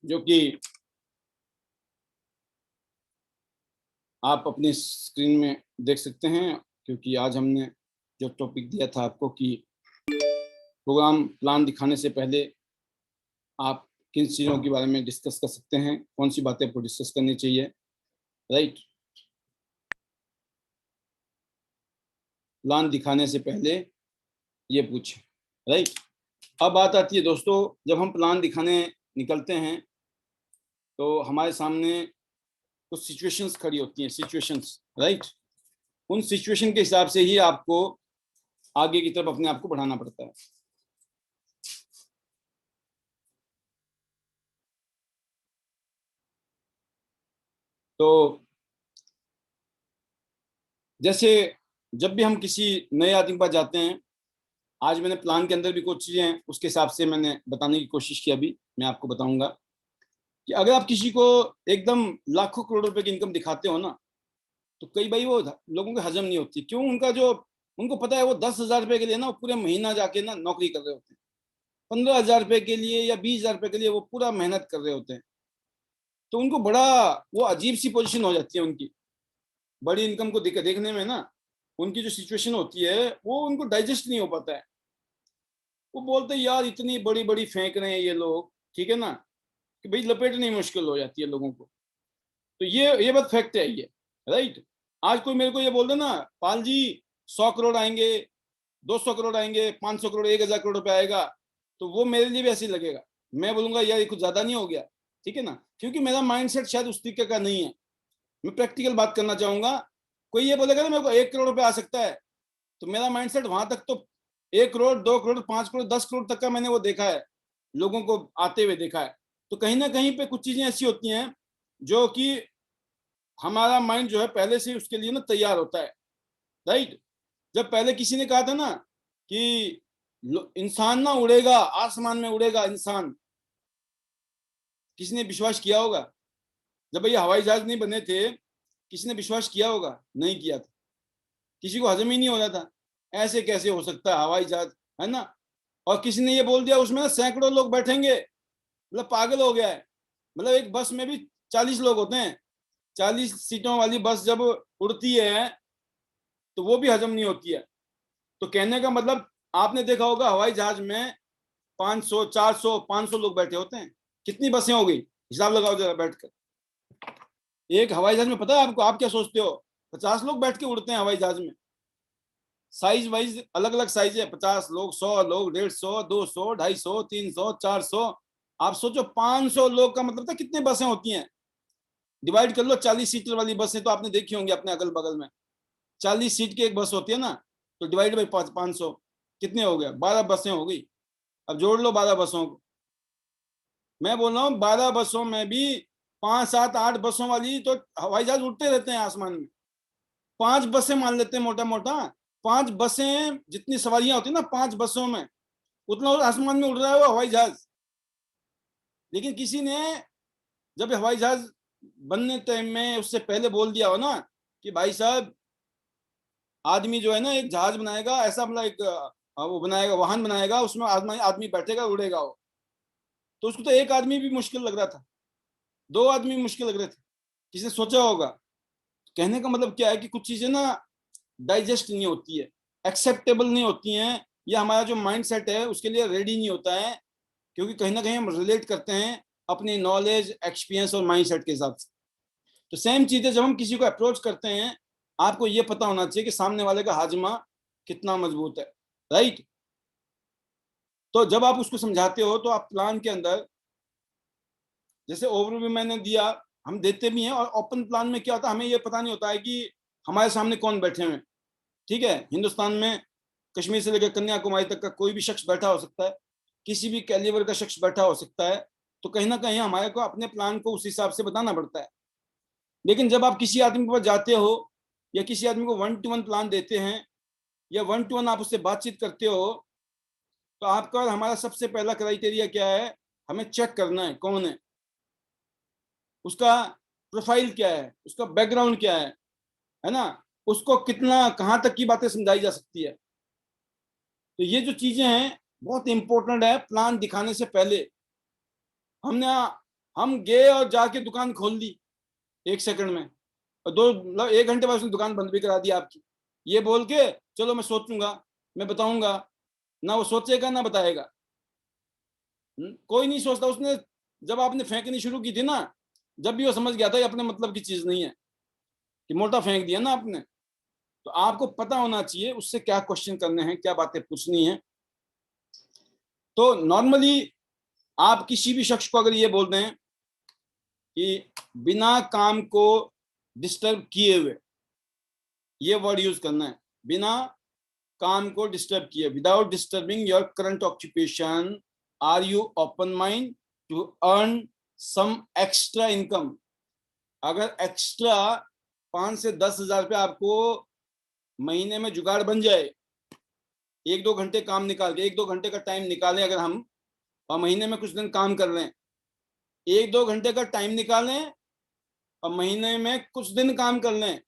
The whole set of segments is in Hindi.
जो कि आप अपनी स्क्रीन में देख सकते हैं, क्योंकि आज हमने जो टॉपिक दिया था आपको कि प्रोग्राम प्लान दिखाने से पहले आप किन चीज़ों के बारे में डिस्कस कर सकते हैं, कौन सी बातें आपको डिस्कस करनी चाहिए, राइट। प्लान दिखाने से पहले ये पूछें, राइट। अब बात आती है दोस्तों, जब हम प्लान दिखाने निकलते हैं तो हमारे सामने कुछ सिचुएशंस खड़ी होती हैं, सिचुएशंस, राइट। उन सिचुएशन के हिसाब से ही आपको आगे की तरफ अपने आप को बढ़ाना पड़ता है। तो जैसे जब भी हम किसी नए आदमी के पास जाते हैं, आज मैंने प्लान के अंदर भी कुछ चीज़ें उसके हिसाब से मैंने बताने की कोशिश की, अभी मैं आपको बताऊंगा कि अगर आप किसी को एकदम लाखों करोड़ रुपए की इनकम दिखाते हो ना, तो कई बार वो लोगों को हजम नहीं होती। क्यों? उनको पता है वो 10,000 रुपए के लिए ना वो पूरे महीना जाके ना नौकरी कर रहे होते हैं, 15,000 रुपए के लिए या 20,000 रुपए के लिए वो पूरा मेहनत कर रहे होते हैं। तो उनको बड़ा वो अजीब सी पोजीशन हो जाती है उनकी, बड़ी इनकम को देखने में ना, उनकी जो सिचुएशन होती है वो उनको डाइजेस्ट नहीं हो पाता है। वो बोलते हैं यार इतनी बड़ी बड़ी फेंक रहे हैं ये लोग, ठीक है ना, कि भाई लपेटनी मुश्किल हो जाती है लोगों को। तो ये बात फैक्ट है ये, राइट। आज कोई मेरे को ये बोल दे ना, पाल जी 100 करोड़ आएंगे, 200 करोड़ आएंगे, 500 करोड़, 1,000 करोड़ रुपए आएगा, तो वो मेरे लिए भी ऐसे ही लगेगा। मैं बोलूंगा यार ये कुछ ज्यादा नहीं हो गया, ठीक है ना, क्योंकि मेरा माइंडसेट शायद उस तरीके का नहीं है। मैं प्रैक्टिकल बात करना चाहूंगा। कोई ये बोलेगा ना मेरे को 1 करोड़ रुपए आ सकता है, तो मेरा माइंडसेट वहां तक तो 1 करोड़, 2 करोड़, 5 करोड़, 10 करोड़ तक का मैंने वो देखा है, लोगों को आते हुए देखा है। तो कहीं ना कहीं पे कुछ चीजें ऐसी होती हैं जो कि हमारा माइंड जो है पहले से उसके लिए ना तैयार होता है, राइट। जब पहले किसी ने कहा था ना कि इंसान ना उड़ेगा, आसमान में उड़ेगा इंसान, किसी ने विश्वास किया होगा? जब ये हवाई जहाज नहीं बने थे, किसी ने विश्वास किया होगा? नहीं किया था। किसी को हजम ही नहीं हो रहा था, ऐसे कैसे हो सकता है हवाई जहाज, है ना। और किसी ने ये बोल दिया उसमें ना सैकड़ों लोग बैठेंगे, मतलब पागल हो गया है। मतलब एक बस में भी 40 लोग होते हैं, 40 सीटों वाली बस जब उड़ती है तो वो भी हजम नहीं होती है। तो कहने का मतलब, आपने देखा होगा हवाई जहाज में 500, 400, 500 लोग बैठे होते हैं। कितनी बसें हो गई, हिसाब लगाओ जरा बैठकर। एक हवाई जहाज में पता है आपको, आप क्या सोचते हो, 50 लोग बैठ के उड़ते हैं हवाई जहाज में। साइज वाइज अलग अलग साइज है, 50 लोग, 100 लोग, 150, 200, 250, 300, 400। आप सोचो 500 लोग का मतलब था कितनी बसें होती हैं। डिवाइड कर लो, 40 सीटर वाली बसें तो आपने देखी होंगी अपने अगल बगल में, 40 सीट की एक बस होती है ना, तो डिवाइड बाई 500, कितने हो गए? 12 बसें हो गई। अब जोड़ लो 12 बसों को। मैं बोल रहा हूँ 12 बसों में भी 5, 7, 8 बसों वाली तो हवाई जहाज उड़ते रहते हैं आसमान में। 5 बसें मान लेते हैं मोटा मोटा, 5 बसें जितनी सवारियां होती है ना 5 बसों में, उतना आसमान में उड़ रहा है वो हवाई जहाज। लेकिन किसी ने जब हवाई जहाज बनने टाइम में उससे पहले बोल दिया हो ना कि भाई साहब आदमी जो है ना एक जहाज बनाएगा, ऐसा मतलब एक वो बनाएगा, वाहन बनाएगा, उसमें आदमी आदमी बैठेगा, उड़ेगा वो, तो उसको तो एक आदमी भी मुश्किल लग रहा था, 2 आदमी मुश्किल लग रहे थे। किसी ने सोचा होगा? कहने का मतलब क्या है कि कुछ चीजें ना डाइजेस्ट नहीं होती है, एक्सेप्टेबल नहीं होती हैं, या हमारा जो माइंड सेट है उसके लिए रेडी नहीं होता है, क्योंकि कहीं ना कहीं हम रिलेट करते हैं अपनी नॉलेज, एक्सपीरियंस और माइंड सेट के हिसाब से। तो सेम चीजें जब हम किसी को अप्रोच करते हैं, आपको ये पता होना चाहिए कि सामने वाले का हाजमा कितना मजबूत है, राइट। तो जब आप उसको समझाते हो तो आप प्लान के अंदर, जैसे ओवरव्यू मैंने दिया, हम देते भी हैं, और ओपन प्लान में क्या होता है, हमें ये पता नहीं होता है कि हमारे सामने कौन बैठे हुए हैं। ठीक है, हिंदुस्तान में कश्मीर से लेकर कन्याकुमारी तक का कोई भी शख्स बैठा हो सकता है, किसी भी कैलिबर का शख्स बैठा हो सकता है। तो कहीं ना कहीं हमारे को अपने प्लान को उस हिसाब से बताना पड़ता है। लेकिन जब आप किसी आदमी के पास जाते हो, या किसी आदमी को 1-to-1 प्लान देते हैं, या 1-to-1 आप उससे बातचीत करते हो, तो आपका और हमारा सबसे पहला क्राइटेरिया क्या है? हमें चेक करना है कौन है, उसका प्रोफाइल क्या है, उसका बैकग्राउंड क्या है ना, उसको कितना कहाँ तक की बातें समझाई जा सकती है। तो ये जो चीजें हैं बहुत इंपॉर्टेंट है प्लान दिखाने से पहले। हमने हम गए और जाके दुकान खोल दी 1 सेकंड में, और 1 घंटे बाद उसने दुकान बंद भी करा दी आपकी, ये बोल के चलो मैं सोचूंगा, मैं बताऊंगा। ना वो सोचेगा ना बताएगा। कोई नहीं सोचता। उसने जब आपने फेंकनी शुरू की थी ना, जब भी वो समझ गया था ये अपने मतलब की चीज नहीं है, कि मोटा फेंक दिया ना आपने, तो आपको पता होना चाहिए उससे क्या क्वेश्चन करने हैं, क्या बातें पूछनी है। तो नॉर्मली आप किसी भी शख्स को अगर ये बोल दें कि बिना काम को डिस्टर्ब किए हुए, ये वर्ड यूज करना है, बिना काम को डिस्टर्ब किए, without disturbing your current occupation, are you open mind to earn some extra income. अगर एक्स्ट्रा 5 से 10 हजार रुपये आपको महीने में जुगाड़ बन जाए, 1-2 घंटे काम निकाल के, 1-2 घंटे का टाइम निकालें अगर हम, और महीने में कुछ दिन काम कर रहे हैं, 1-2 घंटे का टाइम निकालें और महीने में कुछ दिन काम कर लें,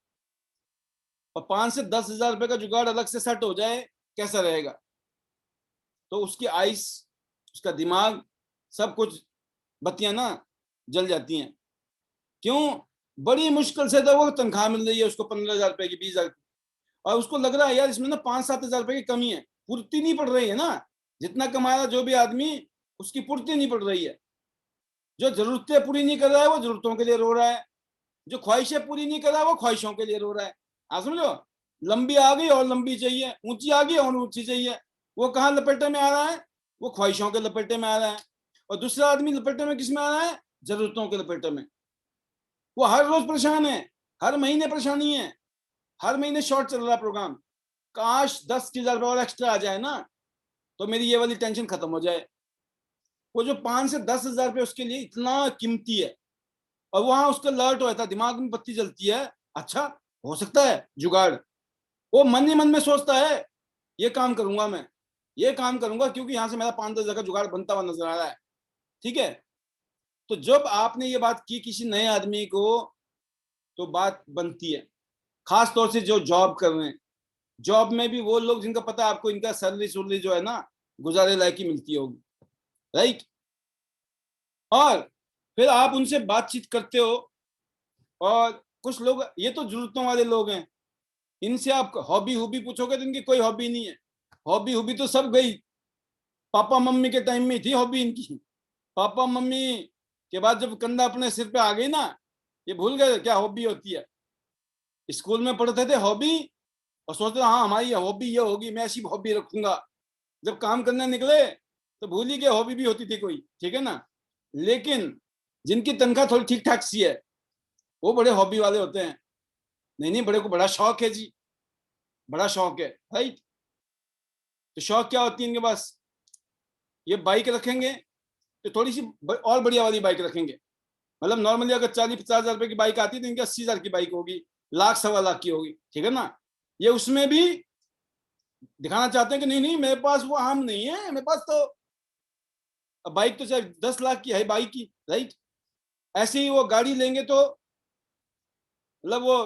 और 5 से 10 हजार रुपये का जुगाड़ अलग से सेट हो जाए, कैसा रहेगा? तो उसकी आइस, उसका दिमाग, सब कुछ बत्तियां ना जल जाती हैं। क्यों? बड़ी मुश्किल से तो वो तनख्वाह मिल रही है उसको 15,000 रुपए की, 20,000 की, और उसको लग रहा है यार इसमें ना 5-7 हजार रुपए की कमी है, पूर्ति नहीं पड़ रही है ना, जितना कमा रहा जो भी आदमी, उसकी पूर्ति नहीं पड़ रही है। जो जरूरतें पूरी नहीं कर रहा है वो जरूरतों के लिए रो रहा है, जो ख्वाहिशें पूरी नहीं कर रहा है वो ख्वाहिशों के लिए रो रहा है। आप समझो, लंबी आ गई और लंबी चाहिए, ऊंची आ गई और ऊंची चाहिए। वो कहाँ लपेटे में आ रहा है? वो ख्वाहिशों के लपेटे में आ रहा है। और दूसरा आदमी लपेटे में किस में आ रहा है? जरूरतों के लपेटे में। वो हर रोज परेशान है, हर महीने परेशानी है, हर महीने शॉर्ट चल रहा प्रोग्राम। काश 10,000 रुपये और एक्स्ट्रा आ जाए ना, तो मेरी ये वाली टेंशन खत्म हो जाए। वो जो 5 से 10 हजार रुपये उसके लिए इतना कीमती है, और वहां उसका अलर्ट होता है, दिमाग में बत्ती जलती है, अच्छा हो सकता है जुगाड़। वो मन ही मन में सोचता है ये काम करूंगा मैं, ये काम करूंगा, क्योंकि यहां से मेरा 5-10 हजार का जुगाड़ बनता हुआ नजर आ रहा है। ठीक है? तो जब आपने ये बात की किसी नए आदमी को, तो बात बनती है, खास तौर से जो जॉब कर रहे हैं। जॉब में भी वो लोग जिनका पता है आपको इनका सैलरी जो है ना, गुजारे लायक ही मिलती होगी, राइट? और फिर आप उनसे बातचीत करते हो, और कुछ लोग, ये तो जरूरतों वाले लोग हैं, इनसे आप हॉबी हुबी पूछोगे तो इनकी कोई हॉबी नहीं है। हॉबी हुबी तो सब गई, पापा मम्मी के टाइम में थी हॉबी इनकी। पापा मम्मी के बाद जब कंधा अपने सिर पे आ गई ना, ये भूल गए क्या हॉबी होती है। स्कूल में पढ़ते थे हॉबी, और सोचते हाँ हमारी हॉबी ये होगी, मैं ऐसी हॉबी रखूंगा। जब काम करने निकले तो भूल ही गए हॉबी भी होती थी कोई। ठीक है ना? लेकिन जिनकी तनख्वाह थोड़ी ठीक ठाक सी है, वो बड़े हॉबी वाले होते हैं। नहीं नहीं, बड़े को बड़ा शौक है जी, बड़ा शौक है, राइट? तो शौक क्या होती है इनके पास? ये बाइक रखेंगे तो थोड़ी सी और बढ़िया वाली बाइक रखेंगे। मतलब नॉर्मली अगर 40-50 हजार रुपए की बाइक आती है तो इनकी 80 हजार की बाइक होगी, लाख सवा लाख की होगी। ठीक है ना? ये उसमें भी दिखाना चाहते हैं कि नहीं नहीं मेरे पास वो आम नहीं है, मेरे पास तो बाइक तो चाहे 10 लाख की है बाइक की, राइट? ऐसे ही वो गाड़ी लेंगे तो मतलब वो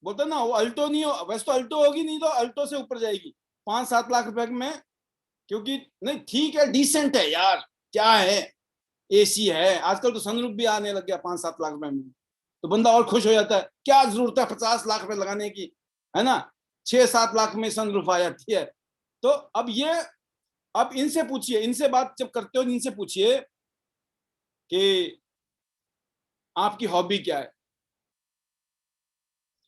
बोलते ना, वो अल्टो नहीं हो, वैसे तो अल्टो होगी, नहीं तो अल्टो से ऊपर जाएगी 5-7 लाख रुपए में। क्योंकि नहीं ठीक है, डिसेंट है यार, क्या है, एसी है, आजकल तो सनरूफ भी आने लग गया 5-7 लाख रुपए में, तो बंदा और खुश हो जाता है। क्या जरूरत है 50 लाख रुपए लगाने की, है ना? 6-7 लाख में सनरूफ आ जाती है। तो अब ये, अब इनसे पूछिए, इनसे बात जब करते हो इनसे पूछिए कि आपकी हॉबी क्या है।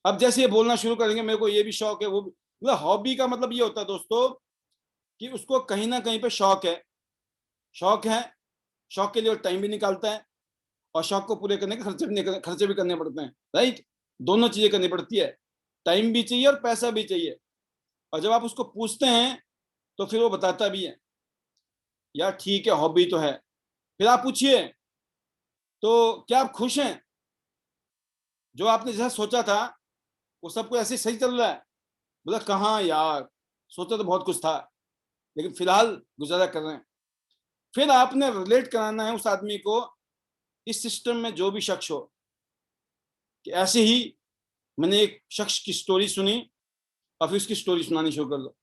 अब जैसे ये बोलना शुरू करेंगे मेरे को ये भी शौक है वो भी, मतलब हॉबी का मतलब ये होता है दोस्तों कि उसको कहीं ना कहीं पे शौक है, शौक है, शौक के लिए वो टाइम भी निकालता है, और शौक को पूरे करने के खर्चे भी करने पड़ते हैं, राइट? दोनों चीजें करनी पड़ती है, टाइम भी चाहिए और पैसा भी चाहिए। और जब आप उसको पूछते हैं तो फिर वो बताता भी है यार ठीक है हॉबी तो है। फिर आप पूछिए तो क्या आप खुश हैं? जो आपने जैसा सोचा था वो सब कुछ ऐसे सही चल रहा है? बोला कहाँ यार, सोचा तो बहुत कुछ था, लेकिन फिलहाल गुजारा कर रहे हैं। फिर आपने रिलेट कराना है उस आदमी को इस सिस्टम में, जो भी शख्स हो, कि ऐसे ही मैंने एक शख्स की स्टोरी सुनी, और फिर उसकी स्टोरी सुनानी शुरू कर दो,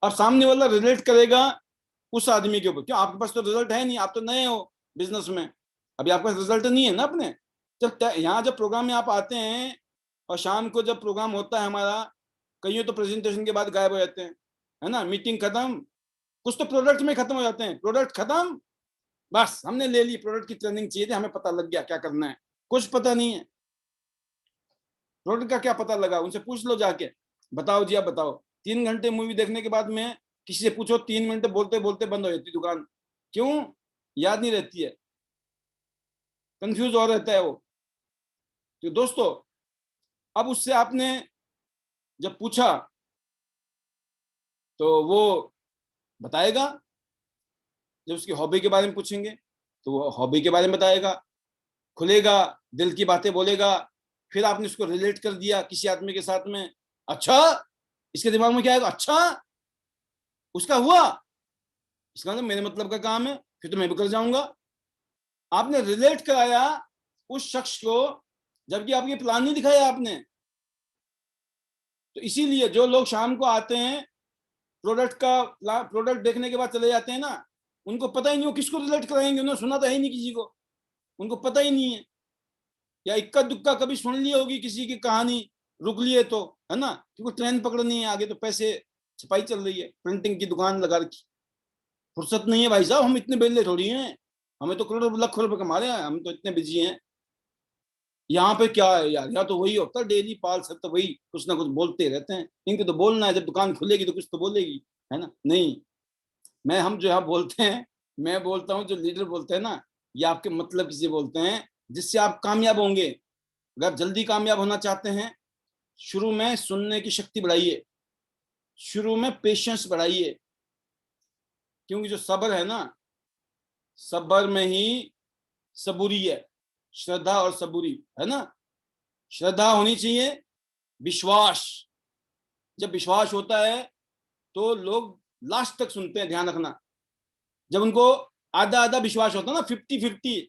और सामने वाला रिलेट करेगा उस आदमी के ऊपर। क्यों? आपके पास तो रिजल्ट है नहीं, आप तो नए हो बिजनेस में, अभी आपका रिजल्ट नहीं है ना अपने। जब यहाँ जब प्रोग्राम में आप आते हैं और शाम को जब प्रोग्राम होता है हमारा, कईयों तो प्रेजेंटेशन के बाद गायब हो जाते हैं, है ना, मीटिंग खत्म, कुछ तो प्रोडक्ट में खत्म हो जाते हैं, प्रोडक्ट खत्म, बस हमने ले ली, प्रोडक्ट की ट्रेनिंग चाहिए थी, हमें पता लग गया क्या करना है, कुछ पता नहीं है प्रोडक्ट का, क्या पता लगा, उनसे पूछ लो जाके, बताओ जी आप बताओ। 3 घंटे मूवी देखने के बाद में किसी से पूछो, 3 मिनट बोलते बोलते बंद हो जाती दुकान, क्यों, याद नहीं रहती है, कंफ्यूज हो रहता है वो। तो दोस्तों अब उससे आपने जब पूछा तो वो बताएगा, जब उसकी हॉबी के बारे में पूछेंगे तो वो हॉबी के बारे में बताएगा, खुलेगा, दिल की बातें बोलेगा। फिर आपने उसको रिलेट कर दिया किसी आदमी के साथ में, अच्छा, इसके दिमाग में क्या आएगा, अच्छा उसका हुआ, इसका मतलब मेरे मतलब का काम है, फिर तो मैं भी कर जाऊंगा। आपने रिलेट कराया उस शख्स को, जबकि आपकी प्लान नहीं दिखाया आपने। तो इसीलिए जो लोग शाम को आते हैं, प्रोडक्ट देखने के बाद चले जाते हैं ना, उनको पता ही नहीं, वो किसको रिलेट कराएंगे, उन्होंने सुना तो है ही नहीं किसी को, उनको पता ही नहीं है, या इक्का दुक्का कभी सुन ली होगी किसी की कहानी, रुक लिए तो, है ना, क्योंकि ट्रेन पकड़नी है आगे, तो पैसे छपाई चल रही है, प्रिंटिंग की दुकान लगा रखी, फुर्सत नहीं है भाई साहब, हम इतने बेले थोड़ी हैं, हमें तो करोड़ों लाखों रुपए कमा रहे हैं, हम तो इतने बिजी हैं। यहाँ पे क्या है यार, यहाँ तो वही होता है, डेली पाल सर तो वही कुछ ना कुछ बोलते रहते हैं, इनको तो बोलना है, जब दुकान खुलेगी तो कुछ तो बोलेगी, है ना, नहीं, मैं हम जो यहाँ बोलते हैं, मैं बोलता हूँ, जो लीडर बोलते हैं ना, ये आपके मतलब किसे बोलते हैं, जिससे आप कामयाब होंगे। अगर आप जल्दी कामयाब होना चाहते हैं, शुरू में सुनने की शक्ति बढ़ाइए, शुरू में पेशेंस बढ़ाइए, क्योंकि जो सब्र है ना, सब्र में ही सबूरी है, श्रद्धा और सबूरी, है ना, श्रद्धा होनी चाहिए, विश्वास, जब विश्वास होता है तो लोग लास्ट तक सुनते हैं, ध्यान रखना, जब उनको आधा आधा विश्वास होता है ना, 50-50,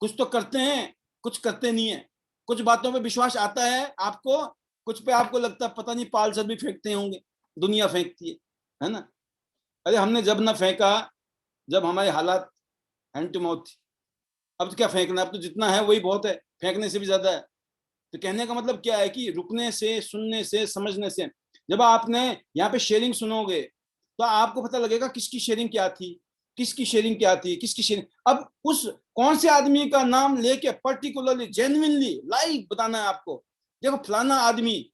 कुछ तो करते हैं कुछ करते नहीं है, कुछ बातों पे विश्वास आता है आपको, कुछ पे आपको लगता है पता नहीं पाल सर भी फेंकते होंगे, दुनिया फेंकती है ना। अरे हमने जब ना फेंका, जब हमारे हालात हैंड टू माउथ थी, अब तो क्या फेंकना, अब तो जितना है वही बहुत है, फेंकने से भी ज्यादा है। तो कहने का मतलब क्या है कि रुकने से, सुनने से, समझने से, जब आपने यहाँ पे शेयरिंग सुनोगे तो आपको पता लगेगा किसकी शेयरिंग क्या थी, किसकी शेयरिंग क्या थी, किसकी शेयरिंग, अब उस कौन से आदमी का नाम लेके पर्टिकुलरली जेन्युइनली लाइव बताना है आपको, देखो फलाना आदमी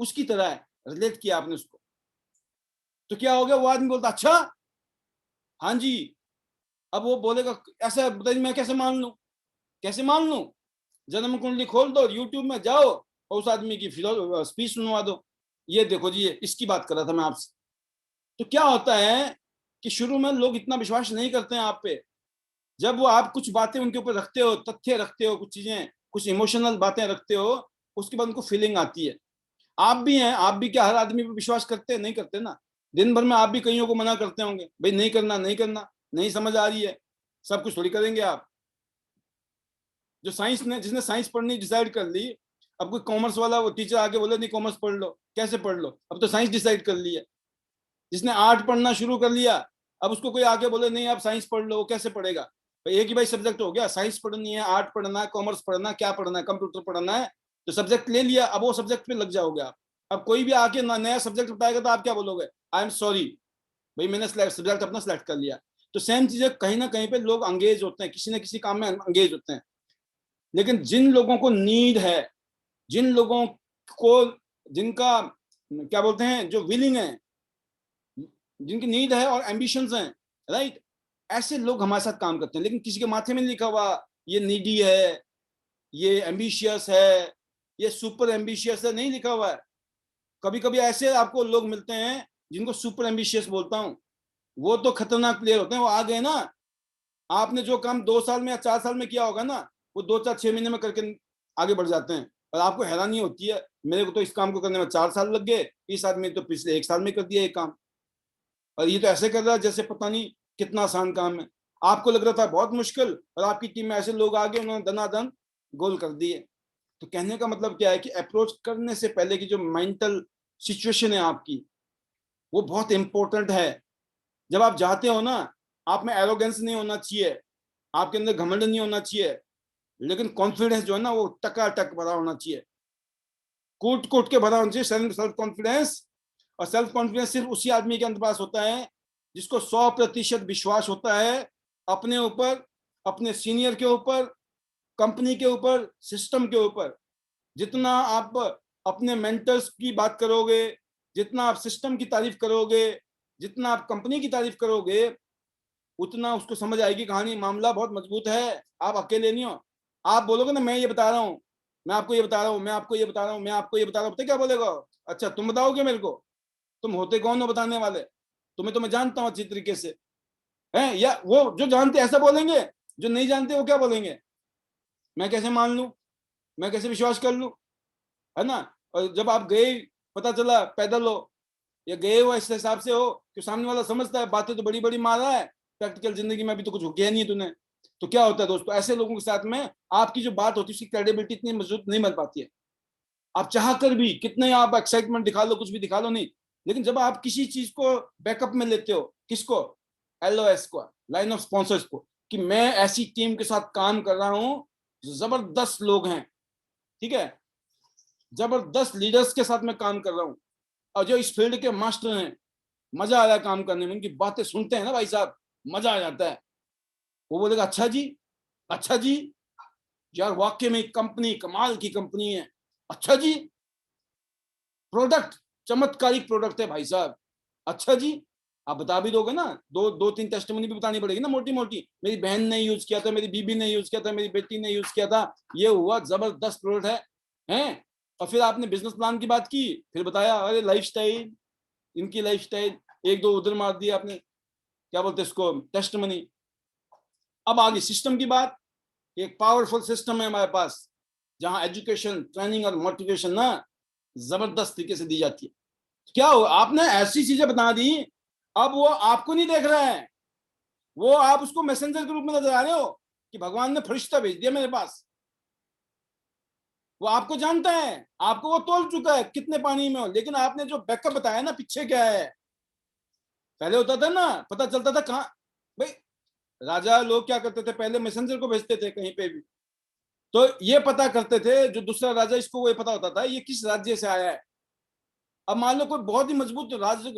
उसकी तरह है, रिलेट किया आपने उसको, तो क्या हो गया, वो आदमी बोलता अच्छा, हाँ जी, अब वो बोलेगा ऐसा बताइए मैं कैसे मान लूं, कैसे मान लूं, जन्म कुंडली खोल दो, यूट्यूब में जाओ और उस आदमी की स्पीच सुनवा दो, ये देखो जी, ये इसकी बात कर रहा था मैं आपसे। तो क्या होता है कि शुरू में लोग इतना विश्वास नहीं करते हैं आप पे, जब वो आप कुछ बातें उनके ऊपर रखते हो, तथ्य रखते हो, कुछ चीजें, कुछ इमोशनल बातें रखते हो, उसके बाद उनको फीलिंग आती है। आप भी हैं, आप भी क्या हर आदमी पर विश्वास करते हैं, नहीं करते ना, दिन भर में आप भी कईयों को मना करते होंगे, भाई नहीं करना नहीं करना, नहीं समझ आ रही है, सब कुछ थोड़ी करेंगे आप। जो साइंस ने, जिसने साइंस पढ़नी डिसाइड कर ली, अब कोई कॉमर्स वाला वो टीचर आके बोले नहीं कॉमर्स पढ़ लो, कैसे पढ़ लो, अब तो साइंस डिसाइड कर लिया। जिसने आर्ट पढ़ना शुरू कर लिया, अब उसको कोई आके बोले नहीं आप साइंस पढ़ लो, वो कैसे पढ़ेगा, भाई एक ही भाई सब्जेक्ट हो गया, साइंस पढ़नी है, आर्ट पढ़ना है, कॉमर्स पढ़ना है, क्या पढ़ना है, कंप्यूटर पढ़ना है, तो सब्जेक्ट ले लिया, अब वो सब्जेक्ट पे लग जाओगे आप। अब कोई भी आके नया सब्जेक्ट बताएगा तो आप क्या बोलोगे, आई एम सॉरी भाई मैंने सब्जेक्ट अपना सेलेक्ट कर लिया। तो सेम चीजें कहीं ना कहीं पे लोग अंगेज होते हैं, किसी न किसी काम में अंगेज होते हैं, लेकिन जिन लोगों को नीड है, जिन लोगों को, जिनका क्या बोलते हैं, जो विलिंग है, जिनकी नीड है और एम्बिशंस हैं, राइट, ऐसे लोग हमारे साथ काम करते हैं। लेकिन किसी के माथे में नहीं लिखा हुआ ये नीडी है, ये एम्बिशियस है, ये सुपर एम्बिशियस है, नहीं लिखा हुआ है। कभी कभी ऐसे आपको लोग मिलते हैं जिनको सुपर एम्बिशियस बोलता हूँ, वो तो खतरनाक प्लेयर होते हैं, वो आ गए ना, आपने जो काम 2 साल में या 4 साल में किया होगा ना, वो 2 4 6 महीने में करके आगे बढ़ जाते हैं, और आपको हैरानी होती है मेरे को तो इस काम को करने में 4 साल लग गए, इस आदमी तो पिछले 1 साल में कर दिया ये काम, और ये तो ऐसे कर रहा है जैसे पता नहीं कितना आसान काम है। आपको लग रहा था बहुत मुश्किल, और आपकी टीम में ऐसे लोग आ गए, उन्होंने दनादन गोल कर दिए। तो कहने का मतलब क्या है कि अप्रोच करने से पहले की जो मेंटल सिचुएशन है आपकी, वो बहुत इंपॉर्टेंट है। जब आप जाते हो ना, आप में एरोगेंस नहीं होना चाहिए, आपके अंदर घमंड नहीं होना चाहिए, लेकिन कॉन्फिडेंस जो है ना वो टकाटक भरा होना चाहिए, कूट कूट के भरा होना चाहिए सेल्फ कॉन्फिडेंस। और सेल्फ कॉन्फिडेंस सिर्फ उसी आदमी के अंदर पास होता है जिसको 100% विश्वास होता है अपने ऊपर, अपने सीनियर के ऊपर, कंपनी के ऊपर, सिस्टम के ऊपर। जितना आप अपने मेंटर्स की बात करोगे, जितना आप सिस्टम की तारीफ करोगे, जितना आप कंपनी की तारीफ करोगे, उतना उसको समझ आएगी कहानी मामला बहुत मजबूत है, आप अकेले नहीं हो। आप बोलोगे ना मैं ये बता रहा हूँ, मैं आपको ये बता रहा हूँ, मैं आपको ये बता रहा हूँ, मैं आपको ये बता रहा हूँ, पता क्या बोलेगा? अच्छा तुम बताओगे मेरे को? तुम होते कौन हो बताने वाले? तुम्हें तो मैं जानता हूँ अच्छी तरीके से, है? या वो जो जानते ऐसा बोलेंगे, जो नहीं जानते वो क्या बोलेंगे? मैं कैसे मान लूं, मैं कैसे विश्वास कर लूं, है ना? और जब आप गए, पता चला पैदल हो या गए हो इस हिसाब से हो कि सामने वाला समझता है बातें तो बड़ी बड़ी मार रहा है, प्रैक्टिकल जिंदगी में अभी तो कुछ हो गया नहीं है तूने, तो क्या होता है दोस्तों, ऐसे लोगों के साथ में आपकी जो बात होती है उसकी क्रेडिबिलिटी इतनी मजबूत नहीं बन पाती है। आप चाह कर भी कितने आप एक्साइटमेंट दिखा लो, कुछ भी दिखा लो, नहीं। लेकिन जब आप किसी चीज को बैकअप में लेते हो, किसको? LOS को, लाइन ऑफ स्पॉन्सर्स को, कि मैं ऐसी टीम के साथ काम कर रहा हूं जो जबरदस्त लोग हैं, ठीक है, जबरदस्त लीडर्स के साथ मैं काम कर रहा हूं, और जो इस फील्ड के मास्टर हैं, मजा आ रहा है काम करने में, उनकी बातें सुनते हैं ना भाई साहब, मजा आ जाता है। वो बोलेगा अच्छा जी, अच्छा जी, यार वाकई में कंपनी कमाल की कंपनी है, अच्छा जी, प्रोडक्ट चमत्कारिक प्रोडक्ट है भाई साहब, अच्छा जी। आप बता भी दोगे ना, दो तीन टेस्टिमनी भी बतानी पड़ेगी ना, मोटी मोटी, मेरी बहन ने यूज किया था, मेरी बीबी ने यूज किया था, मेरी बेटी ने यूज किया था, ये हुआ जबरदस्त प्रोडक्ट है हैं? और फिर आपने बिजनेस प्लान की बात की, फिर बताया अरे लाइफस्टाइल, इनकी लाइफस्टाइल, एक दो उधर मार दिया आपने, क्या बोलते हैं इसको, टेस्टिमनी। अब आगे सिस्टम की बात, एक पावरफुल सिस्टम है हमारे पास, जहां एजुकेशन, ट्रेनिंग और मोटिवेशन ना जबरदस्त तरीके से दी जाती है। क्या हो, आपने ऐसी चीजें बता दी, अब वो आपको नहीं देख रहा है, वो आप उसको मैसेंजर के रूप में नजर आ रहे हो कि भगवान ने फरिश्ता भेज दिया मेरे पास। वो आपको जानता है, आपको वो तोल चुका है कितने पानी में हो, लेकिन आपने जो बैकअप बताया ना पीछे क्या है, पहले होता था ना, पता चलता था कहाँ भाई, राजा लोग क्या करते थे, पहले मैसेंजर को भेजते थे कहीं पे भी, तो ये पता करते थे जो दूसरा राजा, इसको ये पता होता था ये किस राज्य से आया है। अब मान लो कोई बहुत ही मजबूत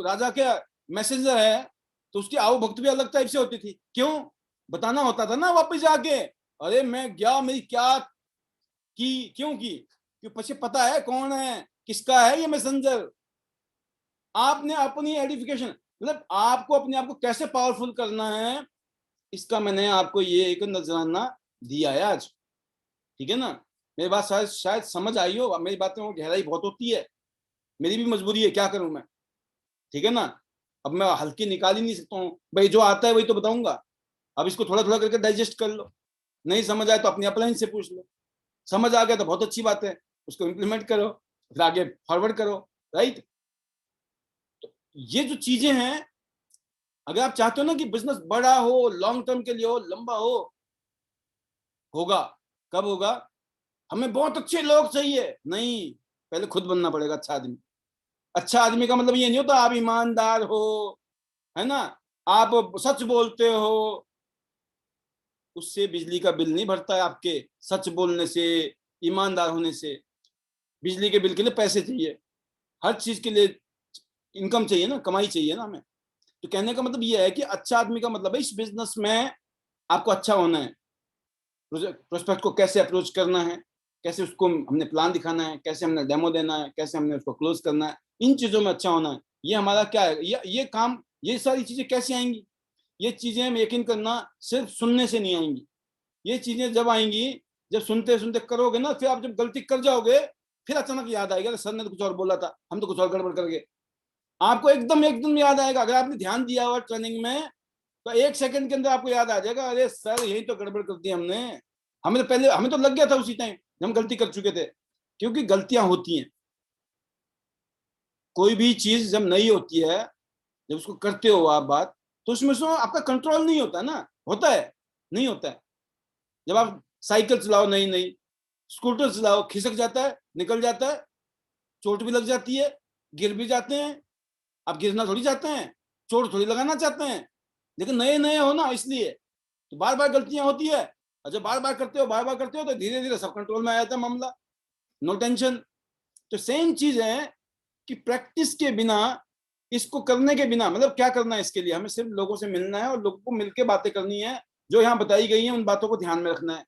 राजा के मैसेंजर है, तो उसकी आओ भक्त भी अलग टाइप से होती थी, क्यों? बताना होता था ना वापस जाके, अरे मैं गया, मेरी क्या की, क्यों की, क्यों पीछे पता है कौन है, किसका है ये मैसेंजर। आपने अपनी एडिफिकेशन, मतलब आपको अपने आप को कैसे पावरफुल करना है, इसका मैंने आपको ये एक नजराना दिया है आज, ठीक है ना? मेरी बात शायद शायद समझ आई हो, मेरी बातें में गहराई बहुत होती है, मेरी भी मजबूरी है, क्या करूं मैं, ठीक है ना? अब मैं हल्की निकाल ही नहीं सकता हूँ भाई, जो आता है वही तो बताऊंगा। अब इसको थोड़ा थोड़ा करके डाइजेस्ट कर लो, नहीं समझ आए तो अपनी अपलाइन से पूछ लो, समझ आ गया तो बहुत अच्छी बात है, उसको इम्प्लीमेंट करो, फिर आगे फॉरवर्ड करो, राइट? तो ये जो चीजें हैं, अगर आप चाहते हो ना कि बिजनेस बड़ा हो, लॉन्ग टर्म के लिए हो, लंबा हो, होगा। कब होगा? हमें बहुत अच्छे लोग चाहिए नहीं, पहले खुद बनना पड़ेगा अच्छा आदमी। अच्छा आदमी का मतलब ये नहीं होता आप ईमानदार हो, है ना, आप सच बोलते हो, उससे बिजली का बिल नहीं भरता है आपके, सच बोलने से, ईमानदार होने से। बिजली के बिल के लिए पैसे चाहिए, हर चीज के लिए इनकम चाहिए ना, कमाई चाहिए ना हमें। तो कहने का मतलब ये है कि अच्छा आदमी का मतलब है इस बिजनेस में आपको अच्छा होना है, प्रोस्पेक्ट को कैसे अप्रोच करना है, कैसे उसको हमने प्लान दिखाना है, कैसे हमने डेमो देना है, कैसे हमने उसको क्लोज करना है, इन चीजों में अच्छा होना है। ये हमारा क्या है, ये काम, ये सारी चीजें कैसे आएंगी? ये चीजें हम यकीन करना सिर्फ सुनने से नहीं आएंगी, ये चीजें जब आएंगी, जब सुनते सुनते करोगे ना, फिर आप जब गलती कर जाओगे, फिर अचानक याद आएगा सर ने तो कुछ और बोला था, हम तो कुछ और गड़बड़ कर गए। आपको एकदम एकदम याद आएगा, अगर आपने ध्यान दिया हुआ ट्रेनिंग में, तो 1 सेकंड के अंदर आपको याद आ जाएगा, अरे सर यही तो गड़बड़ कर दी हमने, हमें तो पहले, हमें तो लग गया था उसी टाइम जब हम गलती कर चुके थे। क्योंकि गलतियां होती हैं, कोई भी चीज जब नई होती है, जब उसको करते हो आप बात, तो उसमें से आपका कंट्रोल नहीं होता ना, होता है? नहीं होता है। जब आप साइकिल चलाओ नई नई, स्कूटर चलाओ, खिसक जाता है, निकल जाता है, चोट भी लग जाती है, गिर भी जाते हैं। आप गिरना थोड़ी चाहते हैं, चोट थोड़ी लगाना चाहते हैं, लेकिन नए नए हो ना इसलिए। तो बार बार गलतियां होती है, और जब बार बार करते हो तो धीरे धीरे सब कंट्रोल में आ जाता है मामला, नो टेंशन। तो सेम चीज है कि प्रैक्टिस के बिना, इसको करने के बिना, मतलब क्या करना है इसके लिए, हमें सिर्फ लोगों से मिलना है और लोगों को मिलकर बातें करनी है, जो यहाँ बताई गई है उन बातों को ध्यान में रखना है,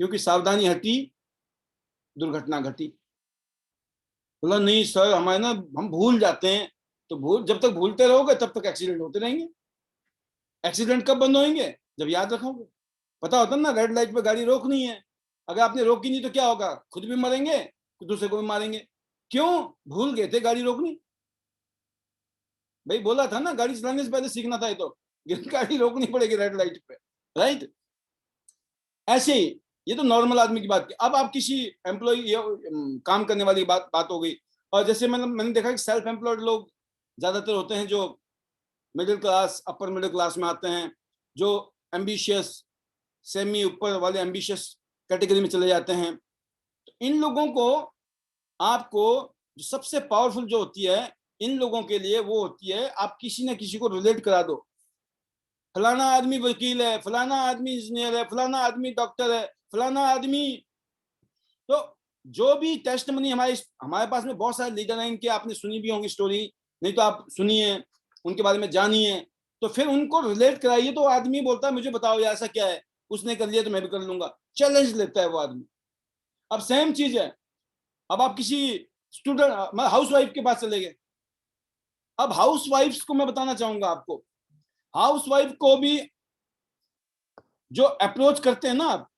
क्योंकि सावधानी हटी दुर्घटना घटी। बोला नहीं सर हमारे ना हम भूल जाते हैं, तो भूल, जब तक भूलते रहोगे तब तक एक्सीडेंट होते रहेंगे। एक्सीडेंट कब बंद होंगे, जब याद रखोगे। पता होता ना रेड लाइट पे गाड़ी रोकनी है, अगर आपने रोकी नहीं तो क्या होगा, खुद भी मरेंगे, दूसरे को भी मारेंगे। क्यों, भूल गए थे गाड़ी रोकनी। भाई बोला था ना गाड़ी चलाने से पहले सीखना था, ये तो गाड़ी रोकनी पड़ेगी रेड लाइट पे, राइट। ऐसे ही ये तो नॉर्मल आदमी की बात की। अब आप किसी एम्प्लॉय काम करने वाली बात हो गई। और जैसे मैंने देखा कि सेल्फ एम्प्लॉयड लोग ज्यादातर होते हैं जो middle class upper middle class में आते हैं, जो एम्बिशियस सेमी ऊपर वाले एम्बिशियस कैटेगरी में चले जाते हैं। तो इन लोगों को आपको जो सबसे पावरफुल जो होती है इन लोगों के लिए, वो होती है आप किसी न किसी को रिलेट करा दो। फलाना आदमी वकील है, फलाना आदमी इंजीनियर है, फलाना आदमी डॉक्टर है, फलाना आदमी। तो जो भी टेस्ट मनी हमारे पास में बहुत सारे लीडर हैं, इनके आपने सुनी भी होंगी स्टोरी, नहीं तो आप सुनिए, उनके बारे में जानिए। तो फिर उनको रिलेट कराइए, तो आदमी बोलता है मुझे बताओ यार ऐसा क्या है, उसने कर लिया तो मैं भी कर लूंगा, चैलेंज लेता है वो आदमी। अब सेम चीज है, अब आप किसी स्टूडेंट हाउस वाइफ के पास चले गए। अब हाउस वाइफ को मैं बताना चाहूंगा आपको, हाउस वाइफ को भी जो अप्रोच करते हैं ना, आप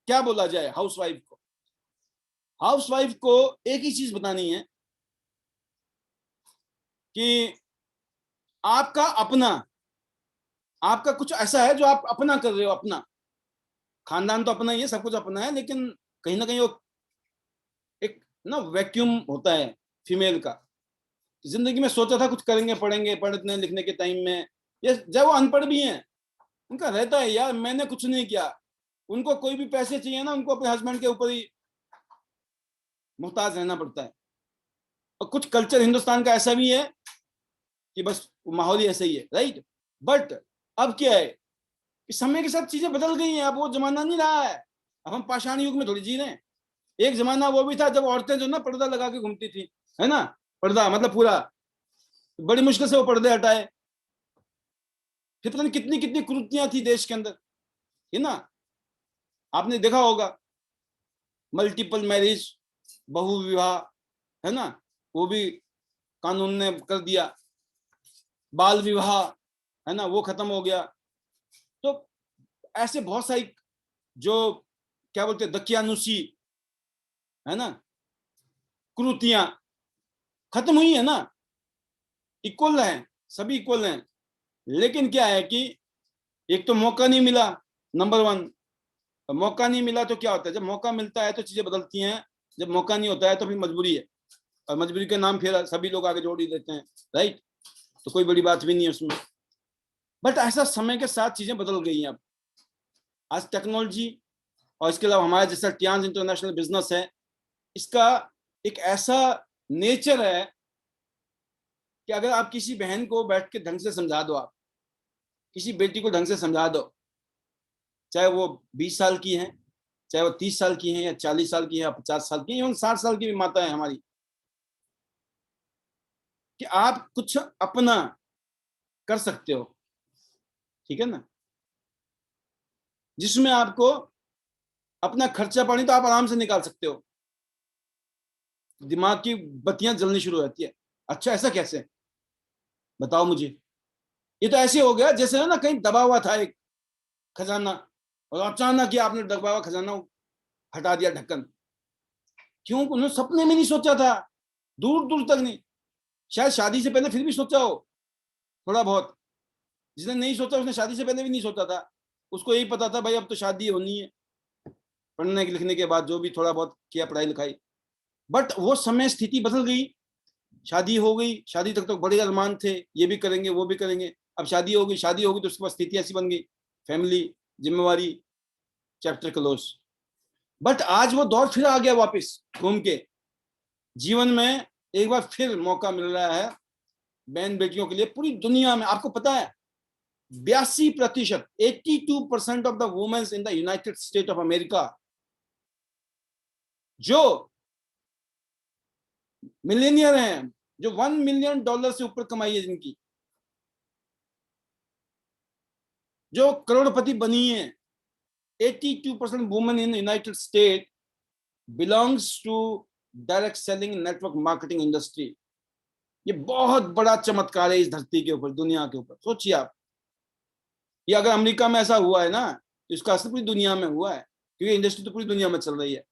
क्या बोला जाए हाउस वाइफ को, हाउस वाइफ को एक ही चीज बतानी है कि आपका अपना, आपका कुछ ऐसा है जो आप अपना कर रहे हो, अपना खानदान तो अपना ही है, सब कुछ अपना है, लेकिन कहीं ना कहीं वो एक ना वैक्यूम होता है फीमेल का। जिंदगी में सोचा था कुछ करेंगे, पढ़ेंगे, पढ़ने लिखने के टाइम में, ये जब वो अनपढ़ भी हैं, उनका रहता है यार मैंने कुछ नहीं किया। उनको कोई भी पैसे चाहिए ना, उनको अपने हस्बैंड के ऊपर ही मुहताज रहना पड़ता है। और कुछ कल्चर हिंदुस्तान का ऐसा भी है कि बस माहौल ही ऐसा ही है, राइट। बट अब क्या है कि समय के साथ चीजें बदल गई हैं, अब वो जमाना नहीं रहा है। अब हम पाषाण युग में थोड़ी जी रहे हैं। एक जमाना वो भी था जब औरतें जो ना पर्दा लगा के घूमती थी, है ना, पर्दा मतलब पूरा, बड़ी मुश्किल से वो पर्दे हटाए। फिर पता नहीं कितनी कितनी कुरीतियां थी देश के अंदर, है ना, आपने देखा होगा, मल्टीपल मैरिज, बहु विवाह, है ना, वो भी कानून ने कर दिया। बाल विवाह, है ना, वो खत्म हो गया। तो ऐसे बहुत सारी जो क्या बोलते हैं दकियानुसी, है ना, कुरीतियां खत्म हुई है ना, इक्वल है, सभी इक्वल हैं। लेकिन क्या है कि एक तो मौका नहीं मिला, नंबर वन। मौका नहीं मिला तो क्या होता है, जब मौका मिलता है तो चीजें बदलती हैं, जब मौका नहीं होता है तो फिर मजबूरी है, और मजबूरी के नाम फिर सभी लोग आगे जोड़ ही देते हैं, राइट। तो कोई बड़ी बात भी नहीं है उसमें। बट ऐसा समय के साथ चीजें बदल गई हैं। अब आज टेक्नोलॉजी और इसके अलावा हमारा जैसा टियांस इंटरनेशनल बिजनेस है, इसका एक ऐसा नेचर है कि अगर आप किसी बहन को बैठ के ढंग से समझा दो, आप किसी बेटी को ढंग से समझा दो, चाहे वो 20 साल की है, चाहे वो 30 साल की है, या 40 साल की है, या 50 साल की है, 60 साल की भी माता है हमारी, कि आप कुछ अपना कर सकते हो, ठीक है ना, जिसमें आपको अपना खर्चा पानी तो आप आराम से निकाल सकते हो। दिमाग की बत्तियां जलनी शुरू हो जाती है, अच्छा ऐसा कैसे, बताओ मुझे। ये तो ऐसे हो गया जैसे ना कहीं दबा हुआ था एक खजाना, और अचानक ही आपने दबा हुआ खजाना हटा दिया ढक्कन। क्यों, उन्होंने सपने में नहीं सोचा था, दूर दूर तक नहीं। शायद शादी से पहले फिर भी सोचा हो थोड़ा बहुत, जिसने नहीं सोचा उसने शादी से पहले भी नहीं सोचा था। उसको यही पता था भाई अब तो शादी होनी है, पढ़ने लिखने के बाद जो भी थोड़ा बहुत किया पढ़ाई लिखाई। बट वो समय स्थिति बदल गई, शादी हो गई, शादी तक तो बड़े अरमान थे, ये भी करेंगे वो भी करेंगे। अब शादी हो गई, शादी होगी तो उसके बाद स्थिति ऐसी बन गई, फैमिली, जिम्मेवारी, चैप्टर क्लोज। बट आज वो दौर फिर आ गया वापस घूम के, जीवन में एक बार फिर मौका मिल रहा है बहन बेटियों के लिए। पूरी दुनिया में आपको पता है 82%, 82% of the womens in the United State of America जो मिलियनियर हैं, जो $1 मिलियन से ऊपर कमाई है जिनकी, जो करोड़पति बनी है, 82% women in United State belongs to direct selling network marketing industry. ये बहुत बड़ा चमत्कार है इस धरती के ऊपर, दुनिया के ऊपर। सोचिए आप, ये अगर अमेरिका में ऐसा हुआ है ना, तो इसका असर पूरी दुनिया में हुआ है, क्योंकि इंडस्ट्री तो पूरी दुनिया में चल रही है।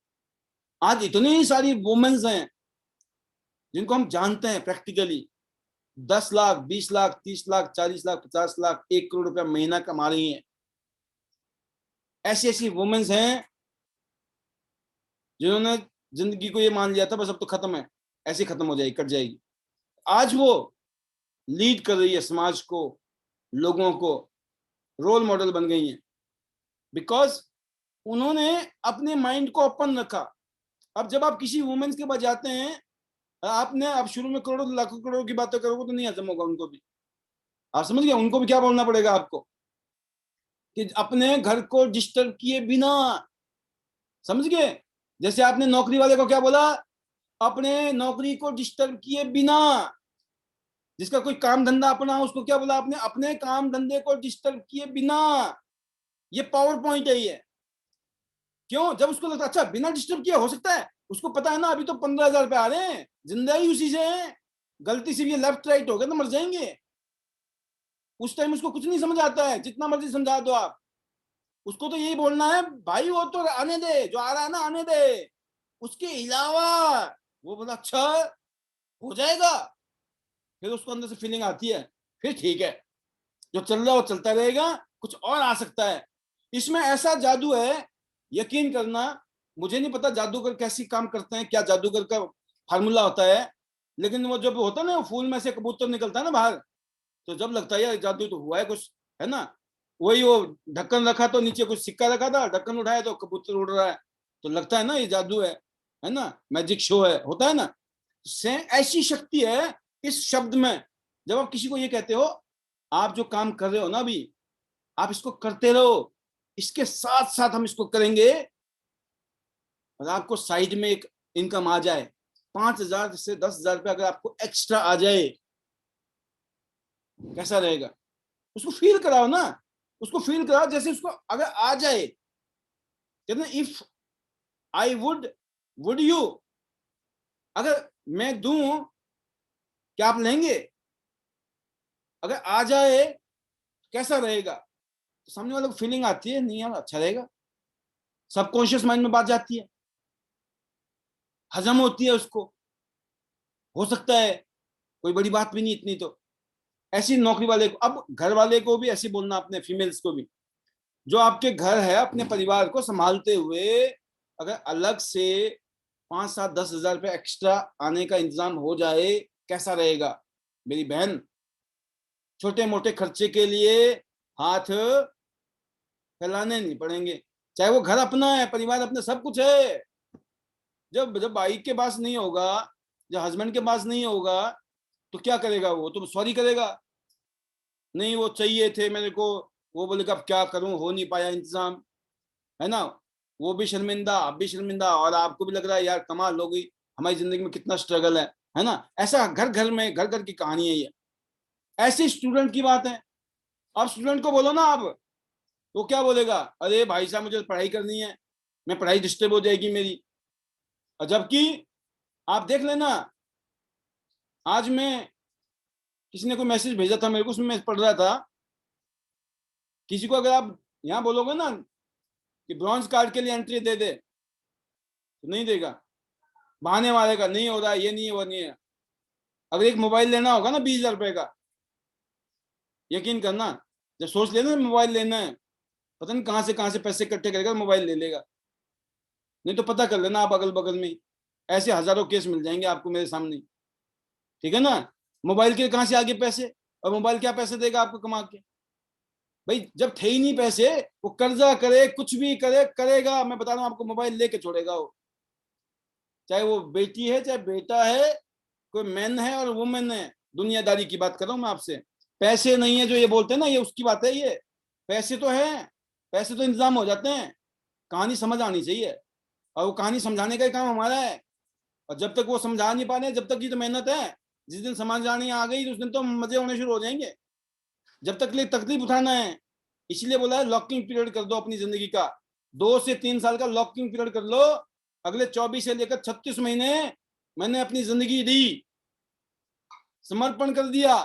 आज इतनी सारी वुमेन्स हैं जिनको हम जानते हैं प्रैक्टिकली, 10 लाख, 20 लाख, 30 लाख, 40 लाख, 50 लाख, 1 करोड़ रुपया महीना कमा रही हैं। ऐसी ऐसी वुमेन्स हैं जिन्होंने जिंदगी को ये मान लिया था बस अब तो खत्म है, ऐसे खत्म हो जाएगी, कट जाएगी। आज वो लीड कर रही है समाज को, लोगों को, रोल मॉडल बन गई हैं, बिकॉज उन्होंने अपने माइंड को ओपन रखा। अब जब आप किसी वुमेन्स के पास जाते हैं, आपने अब शुरू में करोड़ों लाखों करोड़ों की बातें करोगे तो नहीं हजम होगा उनको भी। आप समझ गए, उनको भी क्या बोलना पड़ेगा आपको कि अपने घर को डिस्टर्ब किए बिना, समझ गए? जैसे आपने नौकरी वाले को क्या बोला, अपने नौकरी को डिस्टर्ब किए बिना। जिसका कोई काम धंधा अपना हो उसको क्या बोला आपने, अपने काम धंधे को डिस्टर्ब किए बिना। ये पावर पॉइंट है ये। क्यों? जब उसको लगता अच्छा बिना डिस्टर्ब किए हो सकता है, उसको पता है ना अभी तो 15,000 रुपए आ रहे हैं, जिंदगी उसी से है, गलती से भी लेफ्ट राइट हो गया तो मर जाएंगे। उस टाइम उसको कुछ नहीं समझ आता है, जितना मर्जी समझा दो आप उसको। तो यही बोलना है भाई वो तो आने दे, जो आ रहा है ना आने दे, उसके अलावा वो बोला अच्छा हो जाएगा। फिर उसको अंदर से फीलिंग आती है फिर ठीक है, जो चल रहा है वो चलता रहेगा, कुछ और आ सकता है। इसमें ऐसा जादू है, यकीन करना। मुझे नहीं पता जादूगर कैसी काम करते हैं, क्या जादूगर का फार्मूला होता है, लेकिन वो जब होता है ना फूल में से कबूतर निकलता है ना बाहर, तो जब लगता है यार जादू तो हुआ है कुछ, है ना। वही वो ढक्कन रखा तो नीचे कुछ सिक्का रखा था, ढक्कन उठाया तो कबूतर उड़ रहा है, तो लगता है ना ये जादू है ना, मैजिक शो है, होता है ना। से ऐसी शक्ति है इस शब्द में। जब आप किसी को ये कहते हो आप जो काम कर रहे हो ना अभी, आप इसको करते रहो, इसके साथ साथ हम इसको करेंगे, और आपको साइड में एक इनकम आ जाए, 5,000 से 10,000 रुपये अगर आपको एक्स्ट्रा आ जाए, कैसा रहेगा? उसको फील कराओ ना, उसको फील कराओ जैसे उसको अगर आ जाए। कहते इफ आई वुड यू, अगर मैं दूं क्या आप लेंगे? अगर आ जाए कैसा रहेगा? तो सामने वाले को फीलिंग आती है नहीं यार अच्छा रहेगा, सबकॉन्शियस माइंड में बात जाती है, हजम होती है उसको, हो सकता है कोई बड़ी बात भी नहीं इतनी तो। ऐसी नौकरी वाले को, अब घर वाले को भी ऐसे बोलना, अपने फीमेल्स को भी, जो आपके घर है अपने परिवार को संभालते हुए अगर अलग से 5, 7, 10 हजार रुपये एक्स्ट्रा आने का इंतजाम हो जाए कैसा रहेगा? मेरी बहन, छोटे मोटे खर्चे के लिए हाथ फैलाने नहीं पड़ेंगे, चाहे वो घर अपना है, परिवार अपना, सब कुछ है। जब जब भाई के पास नहीं होगा, जब हस्बैंड के पास नहीं होगा, तो क्या करेगा? वो तो सॉरी करेगा, नहीं वो चाहिए थे मेरे को, वो बोलेगा अब क्या करूं, हो नहीं पाया इंतजाम, है ना। वो भी शर्मिंदा, आप भी शर्मिंदा, और आपको भी लग रहा है यार कमाल हो गई, हमारी जिंदगी में कितना स्ट्रगल है ना। ऐसा घर घर में, घर घर की कहानी है ये। ऐसे स्टूडेंट की बात है। अब स्टूडेंट को बोलो ना आप, तो क्या बोलेगा, अरे भाई साहब मुझे पढ़ाई करनी है, मैं पढ़ाई डिस्टर्ब हो जाएगी मेरी। और जबकि आप देख लेना, आज मैं, किसी ने कोई मैसेज भेजा था मेरे को, उसमें मैं पढ़ रहा था, किसी को अगर आप यहाँ बोलोगे ना कि ब्रॉन्ज कार्ड के लिए एंट्री दे दे, तो नहीं देगा, बहाने मारेगा, नहीं हो रहा, ये नहीं है, वो नहीं है। अगर एक मोबाइल लेना होगा ना 20,000 रुपए का, यकीन करना, जब सोच लेना मोबाइल लेना है, पता नहीं कहाँ से पैसे इकट्ठे करेगा, मोबाइल ले लेगा। नहीं तो पता कर लेना आप अगल बगल में, ऐसे हजारों केस मिल जाएंगे आपको मेरे सामने, ठीक है ना। मोबाइल के कहाँ से आगे पैसे, और मोबाइल क्या पैसे देगा आपको कमा के? भाई जब थे ही नहीं पैसे, वो कर्जा करे, कुछ भी करे, करेगा, मैं बता रहा हूँ आपको, मोबाइल लेके छोड़ेगा वो, चाहे वो बेटी है चाहे बेटा है, कोई मैन है और वुमेन है, दुनियादारी की बात कर रहा हूँ मैं आपसे। पैसे नहीं है जो ये बोलते हैं ना, ये उसकी बात है। ये पैसे तो है, पैसे तो इंतजाम हो जाते हैं, कहानी समझ आनी चाहिए, और वो कहानी समझाने का ही काम हमारा है। और जब तक वो समझा नहीं पा रहे, जब तक की तो मेहनत है। जिस दिन समझ आनी आ गई उस दिन तो मजे होने शुरू हो जाएंगे। जब तक लिए तकलीफ उठाना है, इसलिए बोला है लॉकिंग पीरियड कर दो अपनी जिंदगी का। 2 से 3 साल का लॉकिंग पीरियड कर लो। अगले 24 से लेकर 36 महीने मैंने अपनी जिंदगी दी, समर्पण कर दिया।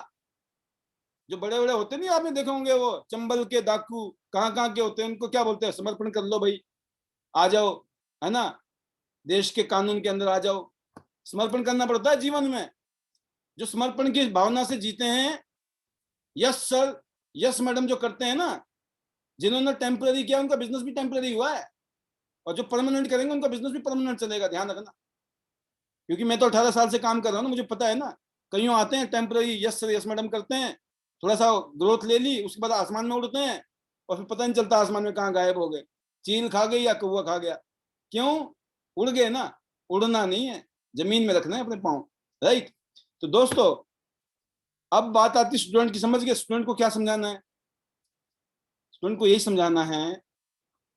जो बड़े बड़े होते नहीं, आपने देखे होंगे, वो चंबल के डाकू कहाँ कहाँ के होते हैं, उनको क्या बोलते हैं? समर्पण कर लो भाई, आ जाओ, है ना, देश के कानून के अंदर आ जाओ। समर्पण करना पड़ता है जीवन में। जो समर्पण की भावना से जीते हैं, यस सर, यस मैडम, जो करते हैं ना, जिन्होंने टेम्पररी किया उनका बिजनेस भी टेम्पररी हुआ है, और जो परमानेंट करेंगे उनका बिजनेस भी परमानेंट चलेगा, ध्यान रखना। क्योंकि मैं तो 18 साल से काम कर रहा हूँ ना, मुझे पता है ना। कईयों आते हैं temporary yes sir yes madam करते हैं, थोड़ा सा ग्रोथ ले ली, उसके बाद आसमान में उड़ते हैं, और फिर पता नहीं चलता आसमान में कहाँ गायब हो गए, चील खा गई या कौवा खा गया। क्यों? उड़ गए ना। उड़ना नहीं है, जमीन में रखना है अपने पाँव, राइट। तो दोस्तों, अब बात आती स्टूडेंट की। समझ गए स्टूडेंट को क्या समझाना है? स्टूडेंट को यही समझाना है,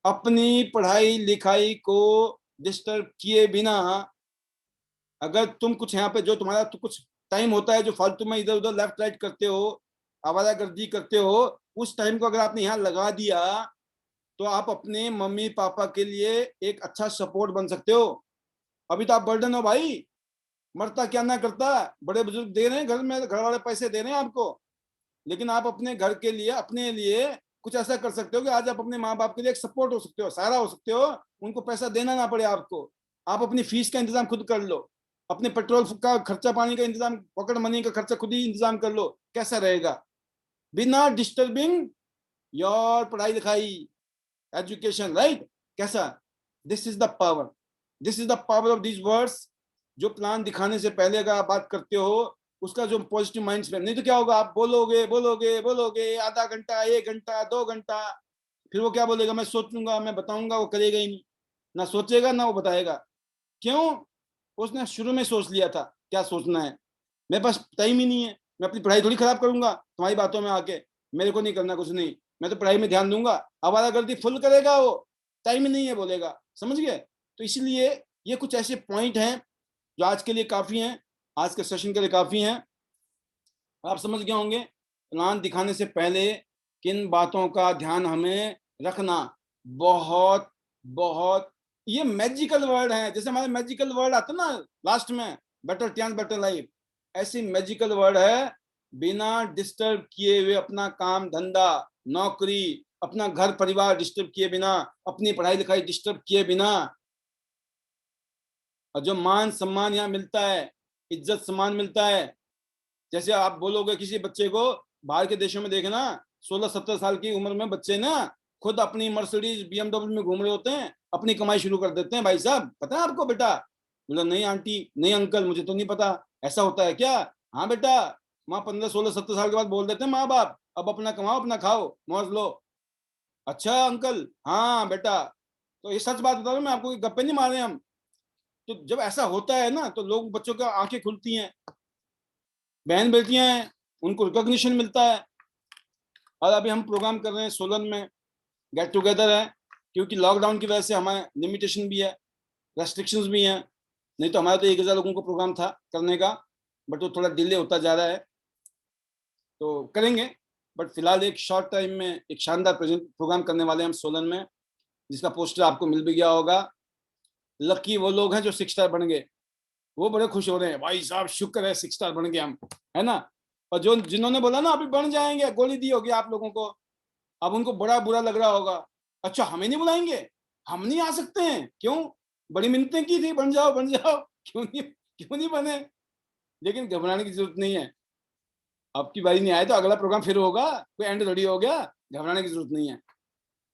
अपनी पढ़ाई लिखाई को डिस्टर्ब किए बिना, अगर तुम कुछ यहाँ पे जो तुम्हारा तो कुछ टाइम होता है जो फालतू में इधर उधर लेफ्ट राइट करते हो, आवारागर्दी करते हो, उस टाइम को अगर आपने यहाँ लगा दिया, तो आप अपने मम्मी पापा के लिए एक अच्छा सपोर्ट बन सकते हो। अभी तो आप बर्डन हो भाई, मरता क्या ना करता, बड़े बुजुर्ग दे रहे हैं घर में, घर वाले पैसे दे रहे हैं आपको, लेकिन आप अपने घर के लिए, अपने लिए कुछ ऐसा कर सकते हो कि आज आप अपने माँ बाप के लिए एक सपोर्ट हो सकते हो, सहारा हो सकते हो। उनको पैसा देना ना पड़े आपको, आप अपनी फीस का इंतजाम खुद कर लो, अपने पेट्रोल का खर्चा पानी का इंतजाम, पॉकेट मनी का खर्चा खुद ही इंतजाम कर लो। कैसा रहेगा? बिना डिस्टर्बिंग योर पढ़ाई लिखाई, एजुकेशन, राइट। कैसा? This is the power, this is the power of these words. जो प्लान दिखाने से पहले अगर आप बात करते हो, उसका जो पॉजिटिव माइंड सेट, नहीं तो क्या होगा, आप बोलोगे बोलोगे बोलोगे आधा घंटा, 1 घंटा, 2 घंटा, फिर वो क्या बोलेगा, मैं सोचूंगा, मैं बताऊंगा, वो करेगा ही नहीं, ना सोचेगा ना वो बताएगा। क्यों? उसने शुरू में सोच लिया था क्या सोचना है। मेरे पास टाइम ही नहीं है, मैं अपनी पढ़ाई थोड़ी खराब करूंगा तुम्हारी बातों में आके, मेरे को नहीं करना कुछ नहीं, मैं तो पढ़ाई में ध्यान दूंगा। आवारागर्दी फुल करेगा वो, टाइम ही नहीं है बोलेगा। समझ गए? तो इसलिए ये कुछ ऐसे पॉइंट हैं जो आज के लिए काफी हैं, आज के सेशन के लिए काफी हैं। आप समझ गए होंगे प्लान दिखाने से पहले किन बातों का ध्यान हमें रखना। बहुत बहुत ये मैजिकल वर्ड है, जैसे हमारे मैजिकल वर्ड आते ना लास्ट में, बेटर चांस बेटर लाइफ, ऐसी मैजिकल वर्ड है। बिना डिस्टर्ब किए हुए अपना काम धंधा, नौकरी, अपना घर परिवार डिस्टर्ब किए बिना, अपनी पढ़ाई लिखाई डिस्टर्ब किए बिना, और जो मान सम्मान यहाँ मिलता है, इज्जत सम्मान मिलता है। जैसे आप बोलोगे किसी बच्चे को, बाहर के देशों में देखना, 16-17 साल की उम्र में बच्चे ना खुद अपनी मर्सिडीज BMW में घूम रहे होते हैं, अपनी कमाई शुरू कर देते हैं। भाई साहब पता है आपको बेटा? बोला नहीं आंटी, नहीं अंकल, मुझे तो नहीं पता। ऐसा होता है क्या? हाँ बेटा, माँ 15-16-17 साल के बाद बोल देते हैं माँ बाप, अब अपना कमाओ अपना खाओ मौज लो। अच्छा अंकल, हाँ बेटा। तो ये सच बात बता रहा हूँ मैं आपको, गप्पे नहीं मारे हम। तो जब ऐसा होता है ना, तो लोग, बच्चों की आंखें खुलती हैं, बहन बेटियां हैं, उनको रिकॉग्निशन मिलता है। और अभी हम प्रोग्राम कर रहे हैं सोलन में, गेट टुगेदर है, क्योंकि लॉकडाउन की वजह से हमारे लिमिटेशन भी है, रेस्ट्रिक्शंस भी हैं। नहीं तो हमारा तो 1,000 लोगों को प्रोग्राम था करने का, बट वो थोड़ा डिले होता जा रहा है, तो करेंगे। बट फिलहाल एक शॉर्ट टाइम में एक शानदार प्रोग्राम करने वाले हैं हम सोलन में, जिसका पोस्टर आपको मिल भी गया होगा। लकी वो लोग हैं जो 6 स्टार बन गए, वो बड़े खुश हो रहे हैं, भाई साहब शुक्र है 6 स्टार बन गए हम, है ना। और जो जिन्होंने बोला ना अभी बन जाएंगे, गोली दी होगी आप लोगों को, अब उनको बड़ा बुरा लग रहा होगा, अच्छा हमें नहीं बुलाएंगे, हम नहीं आ सकते हैं, क्यों? बड़ी मिन्नतें की थी, बन जाओ बन जाओ, क्यों नहीं बने? लेकिन घबराने की जरूरत नहीं है, आपकी बारी नहीं आए तो अगला प्रोग्राम फिर होगा, कोई एंड रेडी हो गया, घबराने की जरूरत नहीं है।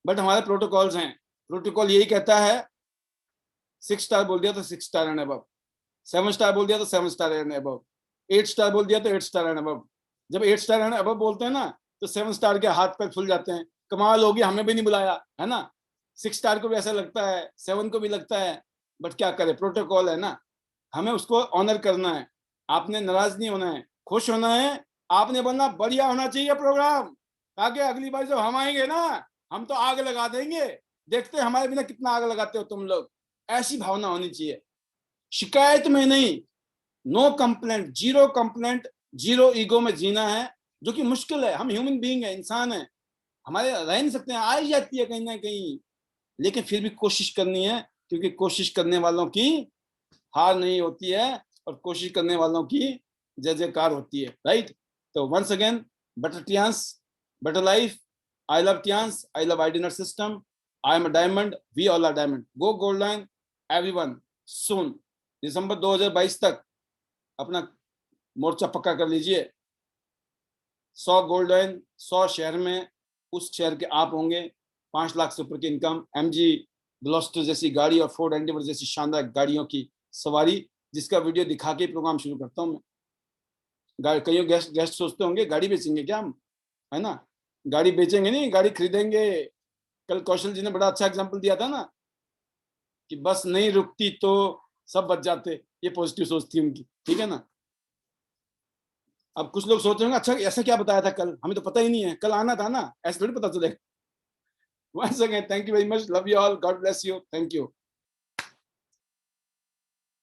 बट हमारे प्रोटोकॉल्स हैं, प्रोटोकॉल यही कहता है, 6 स्टार बोल दिया तो 6 स्टार एंड अबव, 7 स्टार बोल दिया तो 7 स्टार एंड अबव, 8 स्टार बोल दिया तो 8 स्टार एंड अबव। जब 8 स्टार एंड अबव बोलते हैं ना, तो 7 स्टार के हाथ पैर फुल जाते हैं, कमाल होगी हमें भी नहीं बुलाया, है ना। 6 स्टार को भी ऐसा लगता है, 7 को भी लगता है, बट क्या करे, प्रोटोकॉल है ना, हमें उसको ऑनर करना है। आपने नाराज नहीं होना है, खुश होना है आपने बोलना बढ़िया होना चाहिए प्रोग्राम, ताकि अगली बार जब हम आएंगे ना, हम तो आग लगा देंगे, देखते हमारे बिना कितना आग लगाते हो तुम लोग। ऐसी भावना होनी चाहिए, शिकायत में नहीं, no complaint, zero complaint, zero ego में जीना है, जो कि मुश्किल है। हम ह्यूमन बीइंग है, इंसान है, हमारे रह नहीं सकते हैं, आ ही जाती है कहीं ना कहीं, लेकिन फिर भी कोशिश करनी है, क्योंकि कोशिश करने वालों की हार नहीं होती है, और कोशिश करने वालों की जय जयकार होती है, राइट। तो once again, better Tians, better life. I love Tians, I love IDNet system. I am a diamond, we all are diamond. Go gold line, everyone, soon. दिसंबर 2022 तक अपना मोर्चा पक्का कर लीजिए। 100 गोल्ड लाइन 100 शहर में, उस शहर के आप होंगे। 5 लाख से ऊपर की इनकम, MG ग्लोस्टर जैसी गाड़ी और फोर्ड एंडेवर जैसी शानदार गाड़ियों की सवारी, जिसका वीडियो दिखा के प्रोग्राम शुरू करता हूँ मैं। कई गेस्ट सोचते होंगे गाड़ी बेचेंगे क्या हम, है ना? गाड़ी बेचेंगे नहीं, गाड़ी खरीदेंगे। कल कौशल जी ने बड़ा अच्छा एग्जांपल दिया था ना, कि बस नहीं रुकती तो सब बच जाते। ये पॉजिटिव सोच थी उनकी, ठीक है ना। अब कुछ लोग सोच रहे होंगे अच्छा ऐसा क्या बताया था कल, हमें तो पता ही नहीं है, कल आना था ना, ऐसे थोड़ी पता चलेगा। Once again, thank you very much. Love you all. God bless you. Thank you.